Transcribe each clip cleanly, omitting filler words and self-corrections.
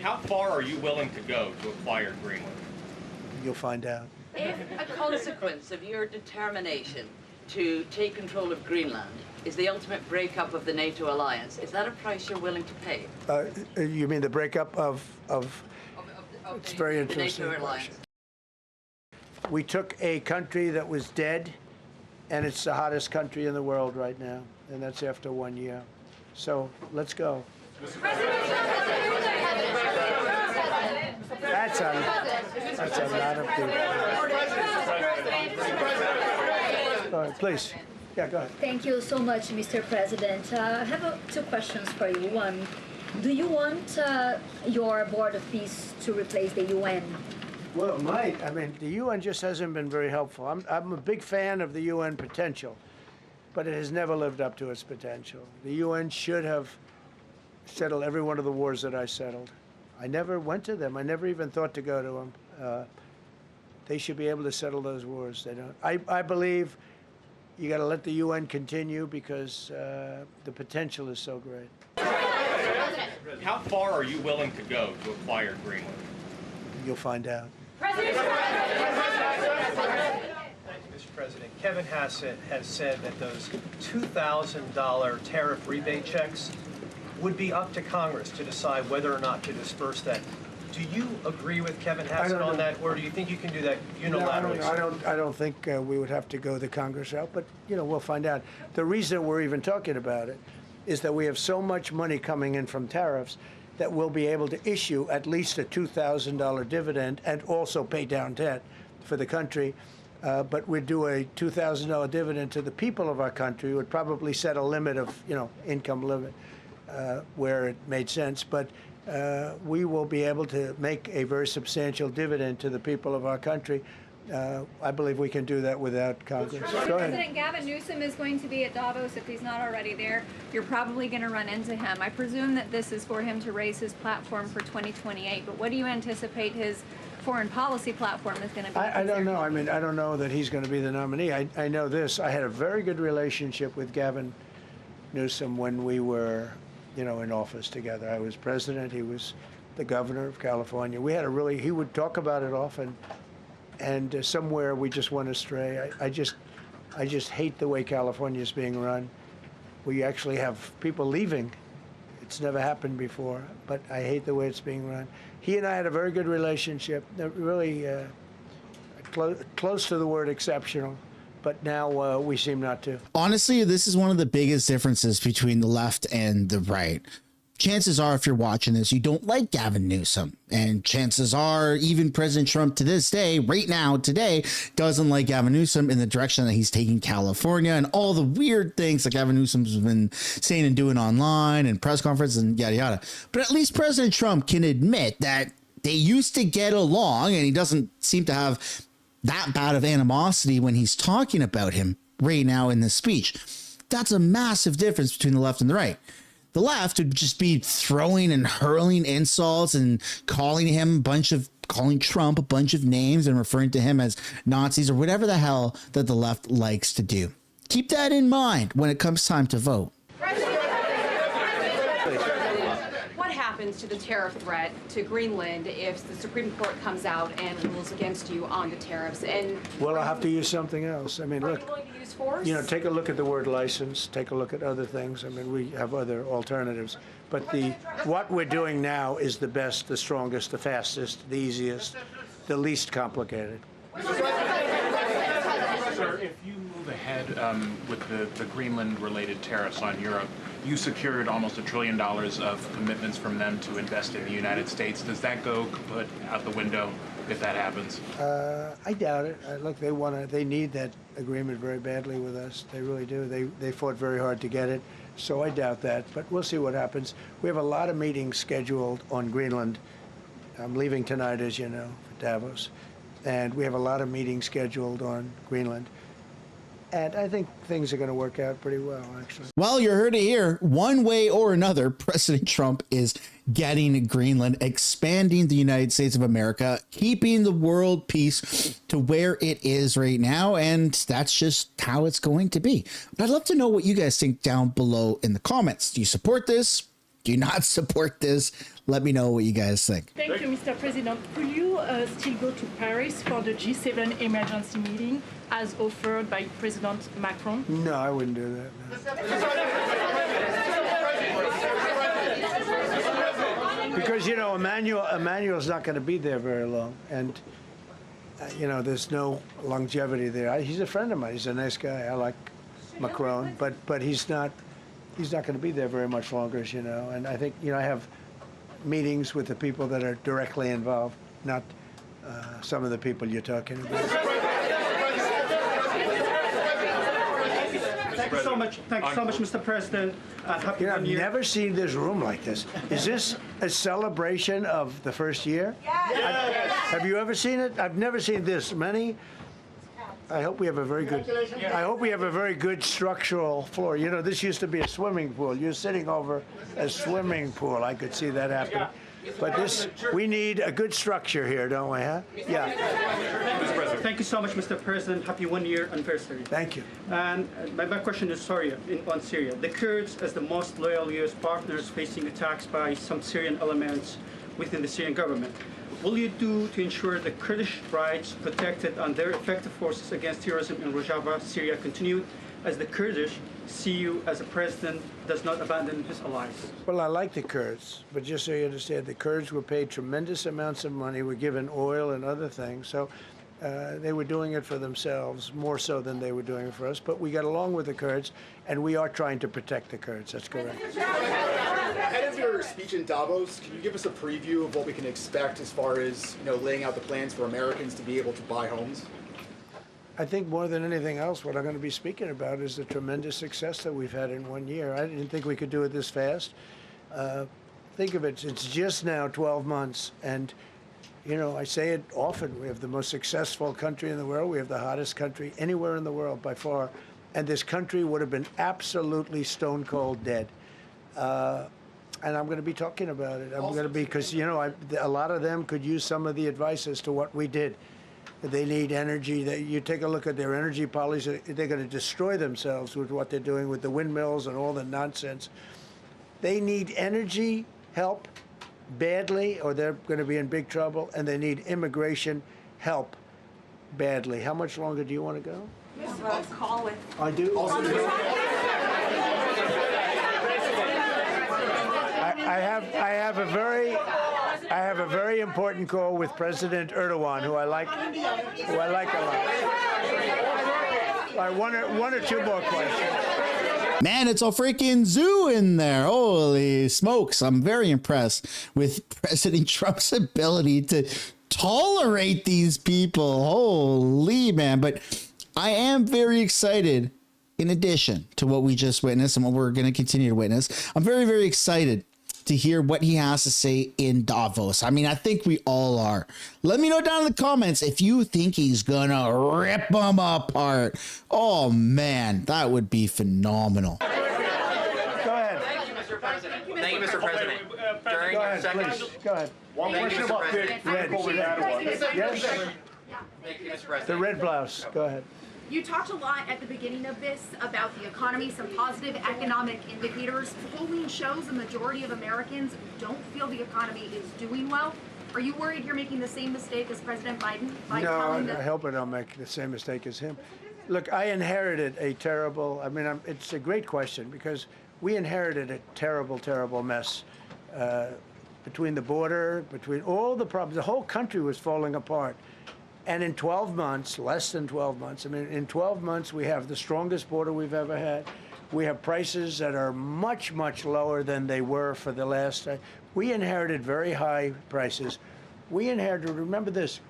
How far are you willing to go to acquire Greenland? You'll find out. If a consequence of your determination to take control of Greenland is the ultimate breakup of the NATO alliance, is that a price you're willing to pay? You mean the breakup of it's very the interesting. NATO alliance? We took a country that was dead, and it's the hottest country in the world right now, and that's after 1 year. So let's go. That's a lot of people. All right, please. Yeah, go ahead. Thank you so much, Mr. President. I have two questions for you. One, do you want your Board of Peace to replace the UN? Well, it might. I mean, the UN just hasn't been very helpful. I'm a big fan of the UN potential, but it has never lived up to its potential. The UN should have settled every one of the wars that I settled. I never went to them. I never even thought to go to them. They should be able to settle those wars. They don't. I believe you got to let the UN continue because the potential is so great. How far are you willing to go to acquire Greenland? You'll find out. Mr. President, Kevin Hassett has said that those $2,000 tariff rebate checks would be up to Congress to decide whether or not to disperse that. Do you agree with Kevin Hassett on that, or do you think you can do that unilaterally? No, I don't think we would have to go the Congress route, but we'll find out. The reason we're even talking about it is that we have so much money coming in from tariffs that we'll be able to issue at least a $2,000 dividend and also pay down debt for the country. But we'd do a $2,000 dividend to the people of our country. We would probably set a limit of, income limit where it made sense. But we will be able to make a very substantial dividend to the people of our country. I believe we can do that without Congress. Go ahead. President Gavin Newsom is going to be at Davos if he's not already there. You're probably going to run into him. I presume that this is for him to raise his platform for 2028, but what do you anticipate his foreign policy platform is going to be? I don't know. I mean, I don't know that he's going to be the nominee. I know this. I had a very good relationship with Gavin Newsom when we were, in office together. I was president. He was the governor of California. We had he would talk about it often. And somewhere we just went astray. I just hate the way California is being run. We actually have people leaving. It's never happened before, but I hate the way it's being run. He and I had a very good relationship, really close to the word exceptional, but now we seem not to. Honestly, this is one of the biggest differences between the left and the right. Chances are, if you're watching this, you don't like Gavin Newsom. And chances are, even President Trump to this day, right now, today, doesn't like Gavin Newsom in the direction that he's taking California and all the weird things that Gavin Newsom's been saying and doing online and press conferences and yada, yada. But at least President Trump can admit that they used to get along, and he doesn't seem to have that bad of animosity when he's talking about him right now in this speech. That's a massive difference between the left and the right. The left would just be throwing and hurling insults and calling Trump a bunch of names and referring to him as Nazis or whatever the hell that the left likes to do. Keep that in mind when it comes time to vote. What happens to the tariff threat to Greenland if the Supreme Court comes out and rules against you on the tariffs? And well, I'll have to use something else. I mean, are look. you willing to use force? Take a look at the word license, take a look at other things. I mean, we have other alternatives. But what we're doing now is the best, the strongest, the fastest, the easiest, the least complicated. Sir, if you move ahead with the Greenland-related tariffs on Europe, you secured almost $1 trillion of commitments from them to invest in the United States. Does that go put out the window if that happens? I doubt it. Look, they need that agreement very badly with us. They really do. They fought very hard to get it, so I doubt that. But we'll see what happens. We have a lot of meetings scheduled on Greenland. I'm leaving tonight, as you know, for Davos, and we have a lot of meetings scheduled on Greenland. And I think things are going to work out pretty well, actually. Well, you heard it here. One way or another, President Trump is getting Greenland, expanding the United States of America, keeping the world peace to where it is right now. And that's just how it's going to be. But I'd love to know what you guys think down below in the comments. Do you support this? do not support this. Let me know what you guys think. Thank you, Mr. President. Could you still go to Paris for the G7 emergency meeting as offered by President Macron? No, I wouldn't do that. No. Because, you know, Emmanuel's not going to be there very long. And, you know, there's no longevity there. He's a friend of mine. He's a nice guy. I like Macron. But he's not going to be there very much longer, as you know. And I think, you know, I have meetings with the people that are directly involved, not some of the people you're talking about. Thank you so much. Thank you so much, Mr. President. Happy You know, I've New Year. never seen this room like this. Is this a celebration of the first year? Yes. Have you ever seen it? I've never seen this many. I hope we have a very good. I hope we have a very good structural floor. You know, this used to be a swimming pool. You're sitting over a swimming pool. I could see that happening. But we need a good structure here, don't we? Huh? Yeah. Thank you so much, Mr. President. Happy 1 year anniversary. Thank you. And my question is on Syria. The Kurds, as the most loyal U.S. partners, facing attacks by some Syrian elements within the Syrian government. Will you do to ensure the Kurdish rights protected and their effective forces against terrorism in Rojava, Syria continue, as the Kurdish see you as a president does not abandon his allies? Well, I like the Kurds, but just so you understand, the Kurds were paid tremendous amounts of money, were given oil and other things, so they were doing it for themselves, more so than they were doing it for us. But we got along with the Kurds, and we are trying to protect the Kurds. That's correct. Ahead of your speech in Davos, can you give us a preview of what we can expect as far as, you know, laying out the plans for Americans to be able to buy homes? I think more than anything else, what I'm going to be speaking about is the tremendous success that we've had in 1 year. I didn't think we could do it this fast. Think of it, it's just now 12 months, and you know, I say it often, we have the most successful country in the world. We have the hottest country anywhere in the world by far. And this country would have been absolutely stone cold dead. And I'm going to be talking about it. I'm going to be, because, you know, a lot of them could use some of the advice as to what we did. They need energy. You take a look at their energy policy, they're going to destroy themselves with what they're doing with the windmills and all the nonsense. They need energy help badly, or they're going to be in big trouble, and they need immigration help badly. How much longer do you want to go? Call with. I do. I have a very important call with President Erdogan, who I like a lot. One or two more questions. Man, it's a freaking zoo in there. Holy smokes. I'm very impressed with President Trump's ability to tolerate these people. Holy man. But I am very excited, in addition to what we just witnessed and what we're going to continue to witness. I'm very, very excited to hear what he has to say in Davos. I mean, I think we all are. Let me know down in the comments if you think he's gonna rip them apart. Oh man, that would be phenomenal. Go ahead. Thank you, Mr. President. Thank you, Mr. President. During Go your ahead, second... please. Go ahead. One question about Yes? Thank you, Mr. President. The red blouse. Go ahead. You talked a lot at the beginning of this about the economy, some positive economic indicators. Polling shows the majority of Americans don't feel the economy is doing well. Are you worried you're making the same mistake as President Biden? No, I hope I don't make the same mistake as him. Look, I inherited a terrible, it's a great question, because we inherited a terrible, terrible mess between the border, between all the problems. The whole country was falling apart. And in 12 months, less than 12 months, in 12 months, we have the strongest border we've ever had. We have prices that are much, much lower than they were for the last. We inherited very high prices. We inherited, remember this,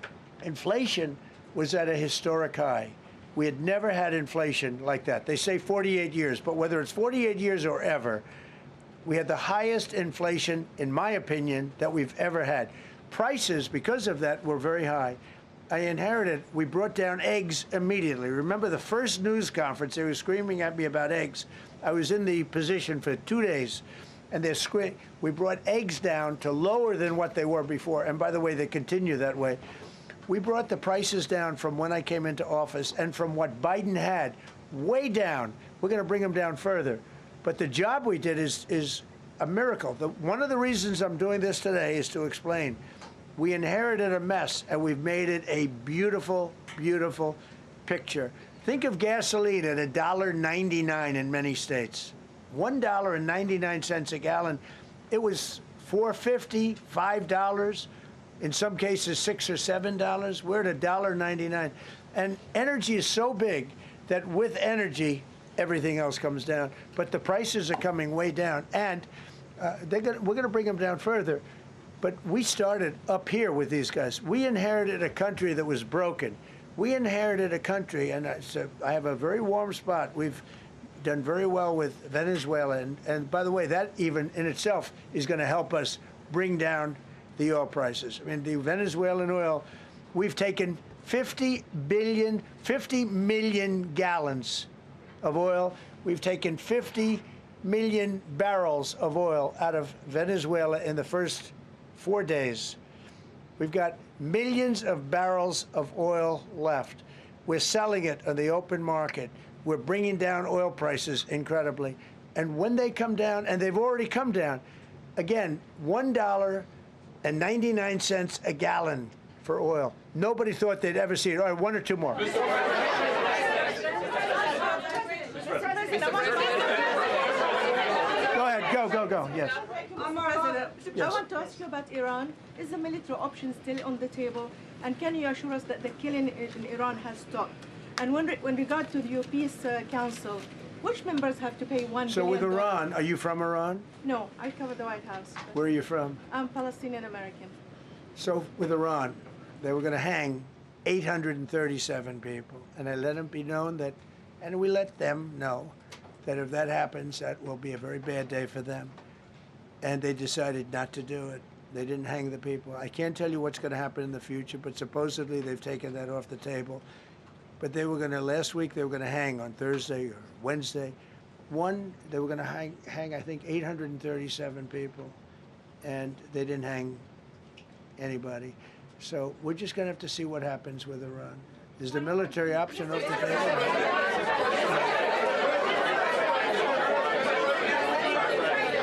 inflation was at a historic high. We had never had inflation like that. They say 48 years, but whether it's 48 years or ever, we had the highest inflation, in my opinion, that we've ever had. Prices, because of that, were very high. I inherited, we brought down eggs immediately. Remember the first news conference, they were screaming at me about eggs. I was in the position for 2 days, and they're screaming. We brought eggs down to lower than what they were before. And by the way, they continue that way. We brought the prices down from when I came into office and from what Biden had, way down. We're going to bring them down further. But the job we did is a miracle. One of the reasons I'm doing this today is to explain. We inherited a mess, and we've made it a beautiful, beautiful picture. Think of gasoline at $1.99 in many states. $1.99 a gallon. It was $4.50, $5, in some cases $6 or $7. We're at $1.99. And energy is so big that with energy, everything else comes down. But the prices are coming way down, and we're going to bring them down further. But we started up here with these guys. We inherited a country that was broken. We inherited a country, and I have a very warm spot. We've done very well with Venezuela. And by the way, that even in itself is going to help us bring down the oil prices. I mean, the Venezuelan oil, we've taken 50 million gallons of oil. We've taken 50 million barrels of oil out of Venezuela in the first 4 days. We've got millions of barrels of oil left. We're selling it on the open market. We're bringing down oil prices incredibly. And when they come down, and they've already come down, again, $1.99 a gallon for oil. Nobody thought they'd ever see it. All right, one or two more. Go ahead, go, yes. President, Yes. I want to ask you about Iran. Is the military option still on the table? And can you assure us that the killing in Iran has stopped? And when regard to the Peace Council, which members have to pay $1 billion? So with Iran, are you from Iran? No, I cover the White House. Where are you from? I'm Palestinian American. So with Iran, they were going to hang 837 people, and I let them be known that, and we let them know that if that happens, that will be a very bad day for them. And they decided not to do it. They didn't hang the people. I can't tell you what's going to happen in the future, but supposedly they've taken that off the table. But they were going to, last week, they were going to hang on Thursday or Wednesday. They were going to hang, I think, 837 people, and they didn't hang anybody. So we're just going to have to see what happens with Iran. Is the military option off the table?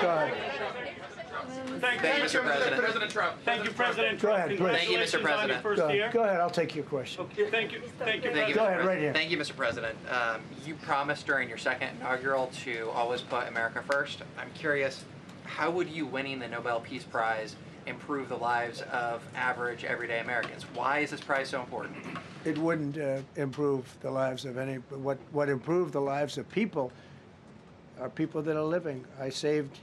Go ahead. Thank you, Mr. President. President Trump. Thank you, President Go Trump. ahead, please. Thank you, Mr. President. Go ahead, I'll take your question. Okay, thank you. Thank you, Thank you, Go Mr. ahead, right President. here. Thank you, Mr. President. You promised during your second inaugural to always put America first. I'm curious, how would you winning the Nobel Peace Prize improve the lives of average, everyday Americans? Why is this prize so important? It wouldn't improve the lives of any. What improved the lives of people are people that are living. I saved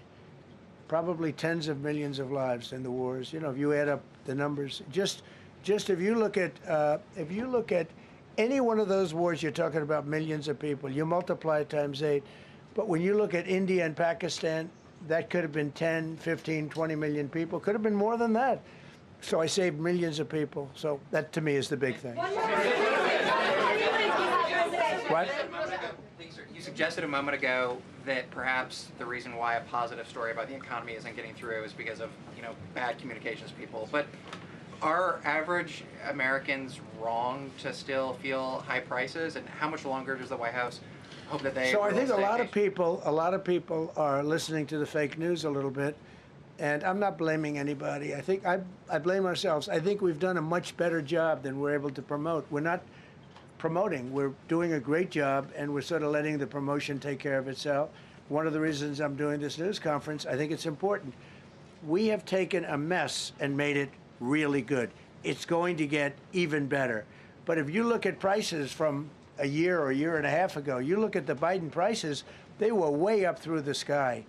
probably tens of millions of lives in the wars. You know, if you add up the numbers, just if you look at any one of those wars, you're talking about millions of people. You multiply it times 8. But when you look at India and Pakistan, that could have been 10, 15, 20 million people. Could have been more than that. So I saved millions of people. So that, to me, is the big thing. What? You suggested a moment ago that perhaps the reason why a positive story about the economy isn't getting through is because of, bad communications people. But are average Americans wrong to still feel high prices? And how much longer does the White House hope that they? So I think a lot of people are listening to the fake news a little bit, and I'm not blaming anybody. I think I blame ourselves. I think we've done a much better job than we're able to promote. We're not promoting. We're doing a great job, and we're sort of letting the promotion take care of itself. One of the reasons I'm doing this news conference, I think it's important. We have taken a mess and made it really good. It's going to get even better. But if you look at prices from a year or a year and a half ago, you look at the Biden prices, they were way up through the sky.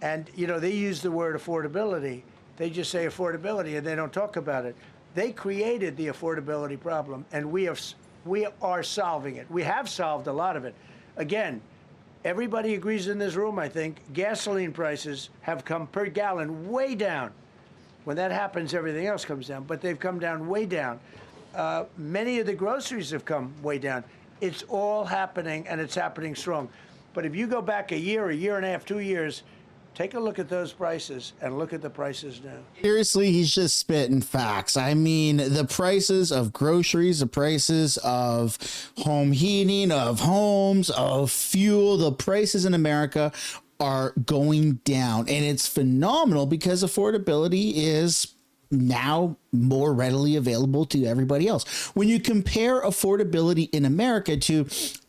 And, they use the word affordability. They just say affordability, and they don't talk about it. They created the affordability problem, and we are solving it. We have solved a lot of it. Again, everybody agrees in this room, I think, gasoline prices have come per gallon way down. When that happens, everything else comes down, but they've come down way down. Many of the groceries have come way down. It's all happening, and it's happening strong. But if you go back a year and a half, 2 years, take a look at those prices and look at the prices now. Seriously, he's just spitting facts. I mean, the prices of groceries, the prices of home heating, of homes, of fuel, the prices in America are going down, and it's phenomenal because affordability is now more readily available to everybody else. When you compare affordability in America to,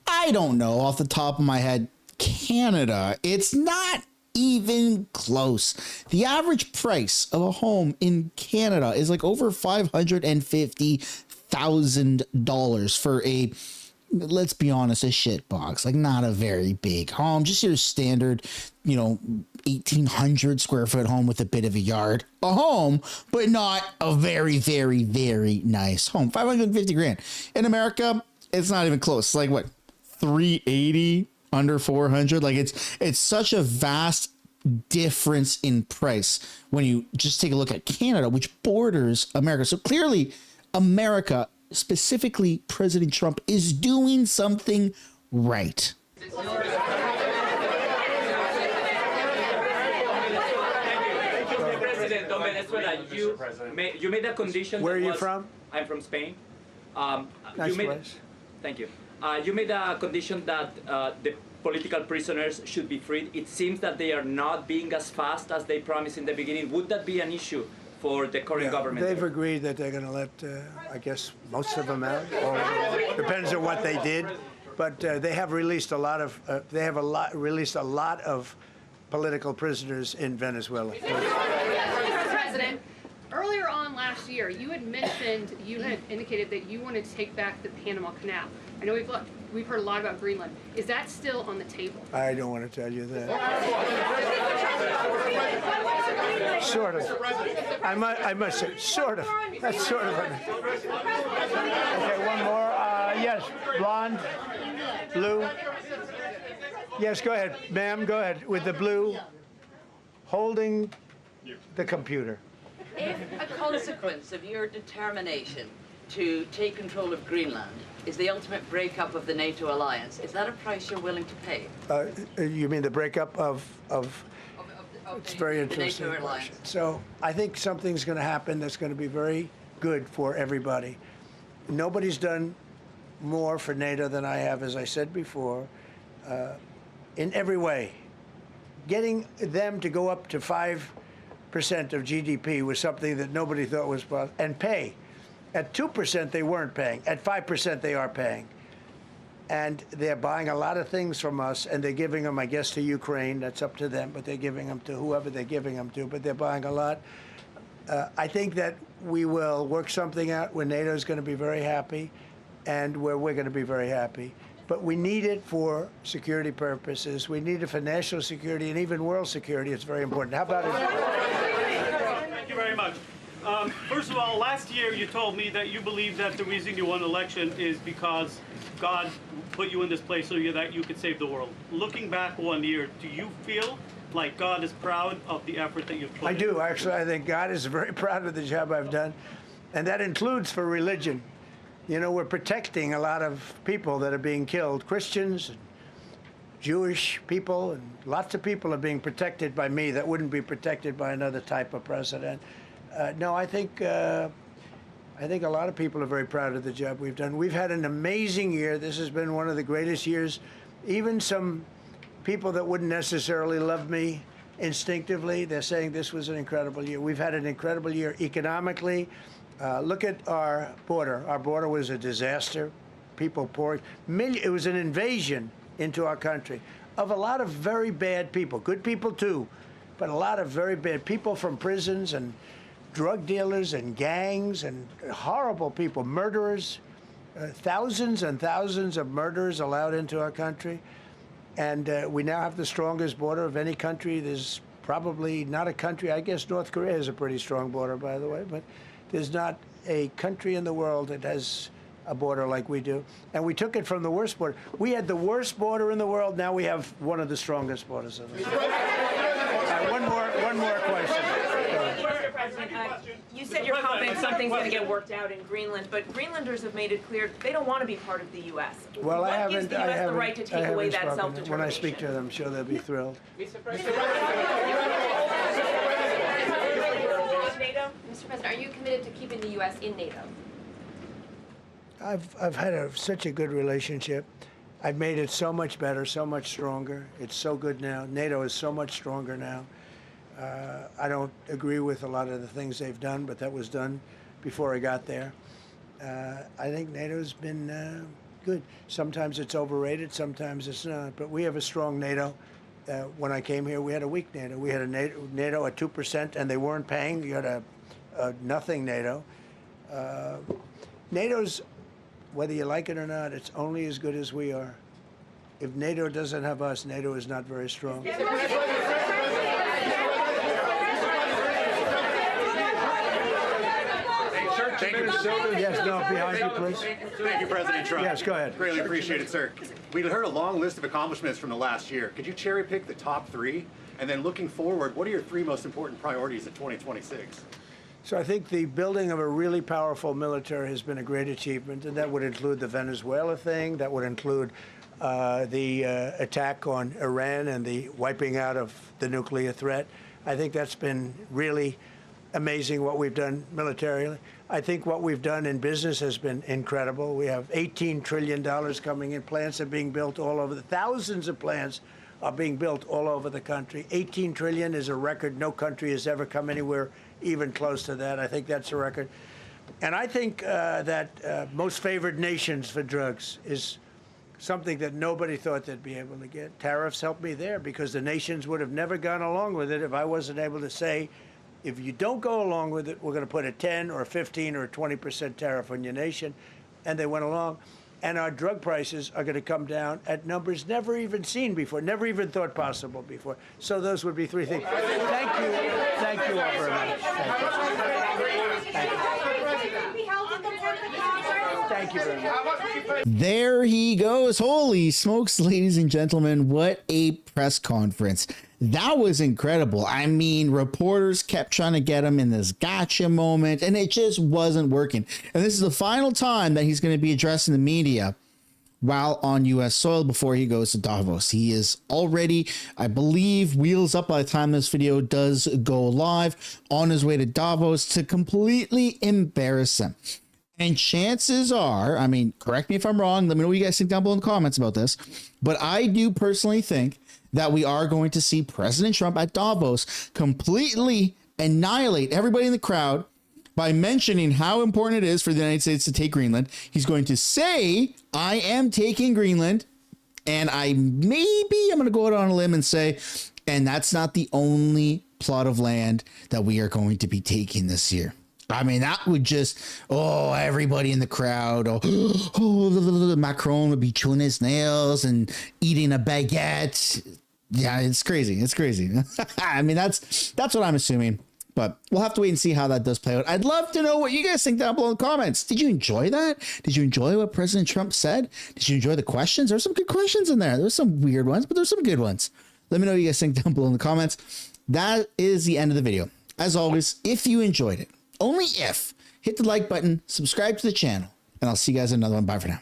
I don't know, off the top of my head, Canada, it's not even close. The average price of a home in Canada is like over $550,000 for a, let's be honest, a shit box, like not a very big home, just your standard, 1,800 square foot home with a bit of a yard, a home, but not a very, very, very nice home. 550 grand in America. It's not even close. Like what, 380, under 400. Like it's such a vast difference in price when you just take a look at Canada, which borders America. So clearly America, specifically President Trump, is doing something right. President of Venezuela, you made a condition. Where are you from? I'm from Spain. Nice place. Thank you. You made a condition that the political prisoners should be freed. It seems that they are not being as fast as they promised in the beginning. Would that be an issue for the current government? They've agreed that they're going to let, I guess, most of them out. Or depends on what they did. But they have released a lot of. Released a lot of political prisoners in Venezuela. Mr. President, earlier on last year, you had mentioned, you had indicated that you wanted to take back the Panama Canal. I know we've heard a lot about Greenland. Is that still on the table? I don't want to tell you that. Sort of. I must say, sort of. That's sort of. Okay, one more. Yes, blonde, blue. Yes, go ahead, ma'am. Go ahead with the blue, holding the computer. If a consequence of your determination to take control of Greenland is the ultimate breakup of the NATO alliance, is that a price you're willing to pay? You mean the breakup of it's very interesting. NATO alliance. So I think something's going to happen that's going to be very good for everybody. Nobody's done more for NATO than I have, as I said before, in every way. Getting them to go up to 5% of GDP was something that nobody thought was possible, and pay. At 2%, they weren't paying. At 5%, they are paying. And they're buying a lot of things from us, and they're giving them, I guess, to Ukraine. That's up to them, but they're giving them to whoever they're giving them to, but they're buying a lot. I think that we will work something out where NATO is going to be very happy and where we're going to be very happy. But we need it for security purposes. We need it for national security and even world security. It's very important. How about it? Thank you very much. First of all, last year you told me that you believe that the reason you won the election is because God put you in this place so that you could save the world. Looking back 1 year, do you feel like God is proud of the effort that you've put in? I do, actually. I think God is very proud of the job I've done. And that includes for religion. You know, we're protecting a lot of people that are being killed. Christians, and Jewish people, and lots of people are being protected by me that wouldn't be protected by another type of president. No, I think a lot of people are very proud of the job we've done. We've had an amazing year. This has been one of the greatest years. Even some people that wouldn't necessarily love me instinctively, they're saying this was an incredible year. We've had an incredible year economically. Look at our border. Our border was a disaster. People pouring. It was an invasion into our country of a lot of very bad people. Good people too, but a lot of very bad people from prisons and drug dealers and gangs and horrible people, murderers, thousands and thousands of murderers allowed into our country. And we now have the strongest border of any country. There's probably not a country, I guess North Korea has a pretty strong border, by the way, but there's not a country in the world that has a border like we do. And we took it from the worst border. We had the worst border in the world. Now we have one of the strongest borders in the world. One more question. Mr. President, you said you're hoping something's going to get worked out in Greenland, but Greenlanders have made it clear they don't want to be part of the U.S. Well, what gives the U.S. the right to take away that self-determination? When I speak to them, I'm sure they'll be thrilled. Mr. President, are you committed to keeping the U.S. in NATO? I've had such a good relationship. I've made it so much better, so much stronger. It's so good now. NATO is so much stronger now. I don't agree with a lot of the things they've done, but that was done before I got there. I think NATO's been good. Sometimes it's overrated, sometimes it's not. But we have a strong NATO. When I came here, we had a weak NATO. We had a NATO at 2%, and they weren't paying. You had a nothing NATO. NATO's, whether you like it or not, it's only as good as we are. If NATO doesn't have us, NATO is not very strong. Yes, no, behind you, please. Thank you, President Trump. Yes, go ahead. Greatly appreciated, sir. We heard a long list of accomplishments from the last year. Could you cherry pick the top 3? And then looking forward, what are your 3 most important priorities in 2026? So I think the building of a really powerful military has been a great achievement, and that would include the Venezuela thing. That would include the attack on Iran and the wiping out of the nuclear threat. I think that's been really amazing what we've done militarily. I think what we've done in business has been incredible. We have $18 trillion coming in. Plants are being built all over. Thousands of plants are being built all over the country. 18 trillion is a record. No country has ever come anywhere even close to that. I think that's a record. And I think that most favored nations for drugs is something that nobody thought they'd be able to get. Tariffs helped me there because the nations would have never gone along with it if I wasn't able to say, if you don't go along with it, we're going to put a 10 or a 15 or a 20% tariff on your nation. And they went along. And our drug prices are going to come down at numbers never even seen before, never even thought possible before. So those would be 3 things. Thank you. Thank you all very much. Thank you very much. There he goes. Holy smokes, ladies and gentlemen. What a press conference. That was incredible. I mean, reporters kept trying to get him in this gotcha moment, and it just wasn't working. And this is the final time that he's going to be addressing the media while on U.S. soil before he goes to Davos. He is already, I believe, wheels up by the time this video does go live, on his way to Davos to completely embarrass him. And chances are, I mean, correct me if I'm wrong, let me know what you guys think down below in the comments about this, but I do personally think that we are going to see President Trump at Davos completely annihilate everybody in the crowd by mentioning how important it is for the United States to take Greenland. He's going to say, I am taking Greenland, and I'm going to go out on a limb and say, and that's not the only plot of land that we are going to be taking this year. I mean, that would just, everybody in the crowd, Macron would be chewing his nails and eating a baguette. Yeah, it's crazy. It's crazy. I mean, that's what I'm assuming, but we'll have to wait and see how that does play out. I'd love to know what you guys think down below in the comments. Did you enjoy that? Did you enjoy what President Trump said? Did you enjoy the questions? There's some good questions in there. There's some weird ones, but there's some good ones. Let me know what you guys think down below in the comments. That is the end of the video. As always, if you enjoyed it, only if, hit the like button, subscribe to the channel, and I'll see you guys in another one. Bye for now.